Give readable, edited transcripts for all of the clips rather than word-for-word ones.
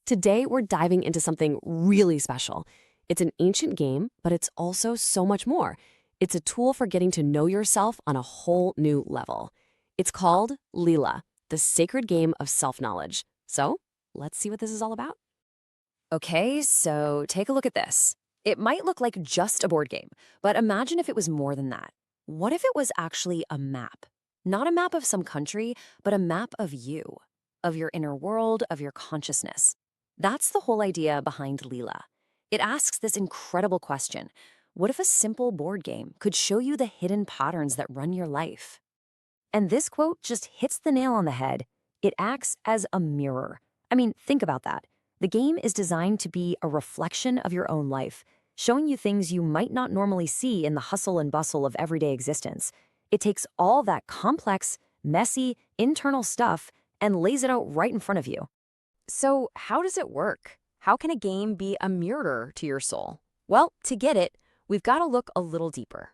Today, we're diving into something really special. It's an ancient game, but it's also so much more. It's a tool for getting to know yourself on a whole new level. It's called Leela, the sacred game of self-knowledge. So, let's see what this is all about. Okay, so take a look at this. It might look like just a board game, but imagine if it was more than that. What if it was actually a map? Not a map of some country, but a map of you, of your inner world, of your consciousness. That's the whole idea behind Leela. It asks this incredible question. What if a simple board game could show you the hidden patterns that run your life? And this quote just hits the nail on the head. It acts as a mirror. I mean, think about that. The game is designed to be a reflection of your own life, showing you things you might not normally see in the hustle and bustle of everyday existence. It takes all that complex, messy, internal stuff and lays it out right in front of you. So, how does it work? How can a game be a mirror to your soul? Well, to get it, we've got to look a little deeper.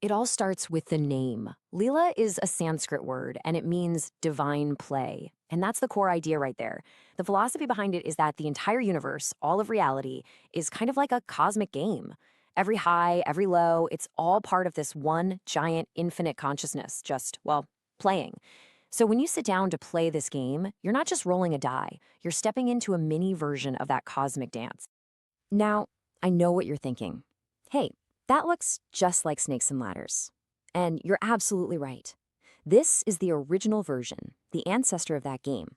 It all starts with the name. Leela is a Sanskrit word, and it means divine play. And that's the core idea right there. The philosophy behind it is that the entire universe, all of reality, is kind of like a cosmic game. Every high, every low, it's all part of this one giant infinite consciousness, just, well, playing. So when you sit down to play this game, you're not just rolling a die, you're stepping into a mini version of that cosmic dance. Now, I know what you're thinking. Hey, that looks just like Snakes and Ladders. And you're absolutely right. This is the original version, the ancestor of that game.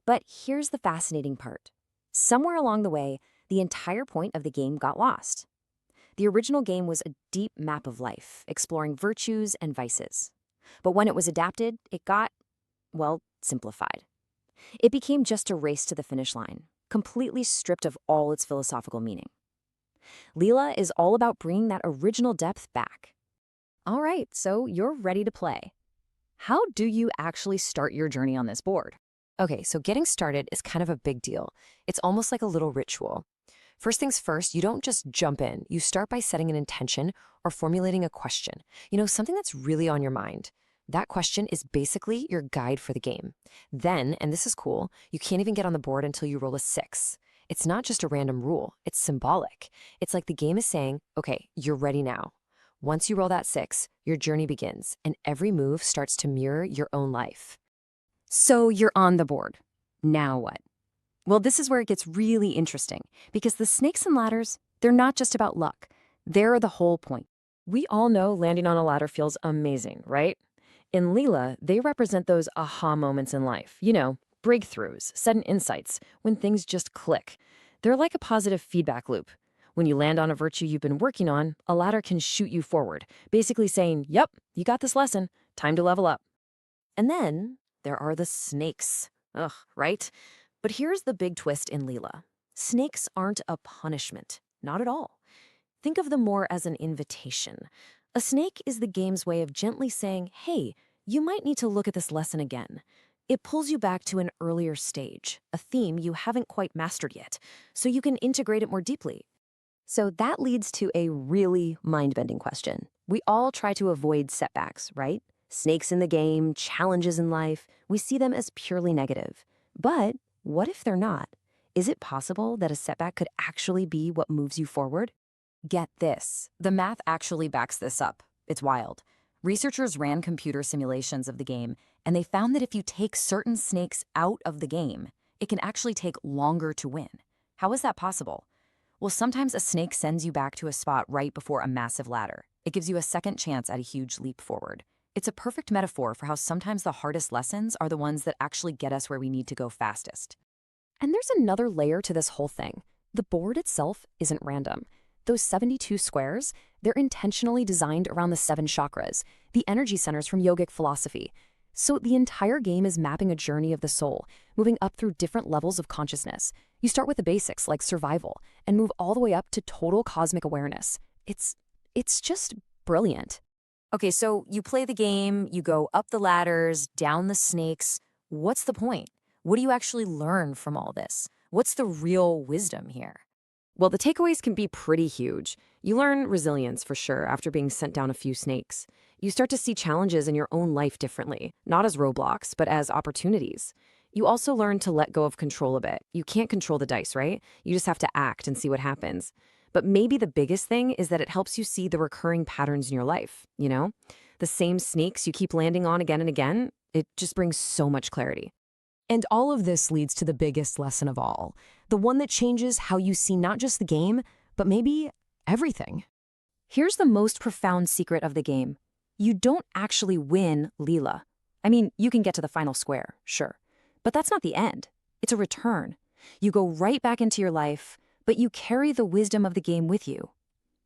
But here's the fascinating part. Somewhere along the way, the entire point of the game got lost. The original game was a deep map of life, exploring virtues and vices. But when it was adapted, it got, well, simplified. It became just a race to the finish line, completely stripped of all its philosophical meaning. Leela is all about bringing that original depth back. All right, so you're ready to play. How do you actually start your journey on this board? Okay, so getting started is kind of a big deal. It's almost like a little ritual. First things first, you don't just jump in. You start by setting an intention or formulating a question. Something that's really on your mind. That question is basically your guide for the game. Then, and this is cool, you can't even get on the board until you roll a 6. It's not just a random rule, it's symbolic. It's like the game is saying, okay, you're ready now. Once you roll that 6, your journey begins, and every move starts to mirror your own life. So you're on the board. Now what? Well, this is where it gets really interesting, because the Snakes and Ladders, they're not just about luck. They're the whole point. We all know landing on a ladder feels amazing, right? In Leela, they represent those aha moments in life. Breakthroughs, sudden insights, when things just click. They're like a positive feedback loop. When you land on a virtue you've been working on, a ladder can shoot you forward, basically saying, yep, you got this lesson, time to level up. And then there are the snakes. Ugh, right? But here's the big twist in Leela. Snakes aren't a punishment, not at all. Think of them more as an invitation. A snake is the game's way of gently saying, hey, you might need to look at this lesson again. It pulls you back to an earlier stage, a theme you haven't quite mastered yet, so you can integrate it more deeply. So that leads to a really mind-bending question. We all try to avoid setbacks, right? Snakes in the game, challenges in life, we see them as purely negative. But what if they're not? Is it possible that a setback could actually be what moves you forward? Get this. The math actually backs this up. It's wild. Researchers ran computer simulations of the game, and they found that if you take certain snakes out of the game, it can actually take longer to win. How is that possible? Well, sometimes a snake sends you back to a spot right before a massive ladder. It gives you a second chance at a huge leap forward. It's a perfect metaphor for how sometimes the hardest lessons are the ones that actually get us where we need to go fastest. And there's another layer to this whole thing. The board itself isn't random. Those 72 squares, they're intentionally designed around the 7 chakras, the energy centers from yogic philosophy. So the entire game is mapping a journey of the soul, moving up through different levels of consciousness. You start with the basics like survival and move all the way up to total cosmic awareness. It's just brilliant. Okay, so you play the game, you go up the ladders, down the snakes. What's the point? What do you actually learn from all this? What's the real wisdom here? Well, the takeaways can be pretty huge. You learn resilience for sure after being sent down a few snakes. You start to see challenges in your own life differently, not as roadblocks, but as opportunities. You also learn to let go of control a bit. You can't control the dice, right? You just have to act and see what happens. But maybe the biggest thing is that it helps you see the recurring patterns in your life, you know? The same sneaks you keep landing on again and again, it just brings so much clarity. And all of this leads to the biggest lesson of all, the one that changes how you see not just the game, but maybe everything. Here's the most profound secret of the game. You don't actually win Leela. I mean, you can get to the final square, sure. But that's not the end. It's a return. You go right back into your life, but you carry the wisdom of the game with you.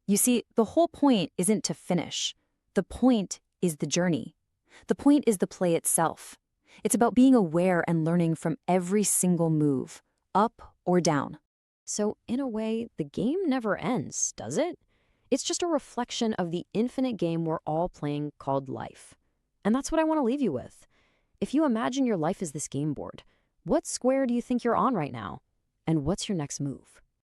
You see, the whole point isn't to finish. The point is the journey. The point is the play itself. It's about being aware and learning from every single move, up or down. So, in a way, the game never ends, does it? It's just a reflection of the infinite game we're all playing called life. And that's what I want to leave you with. If you imagine your life as this game board, what square do you think you're on right now? And what's your next move?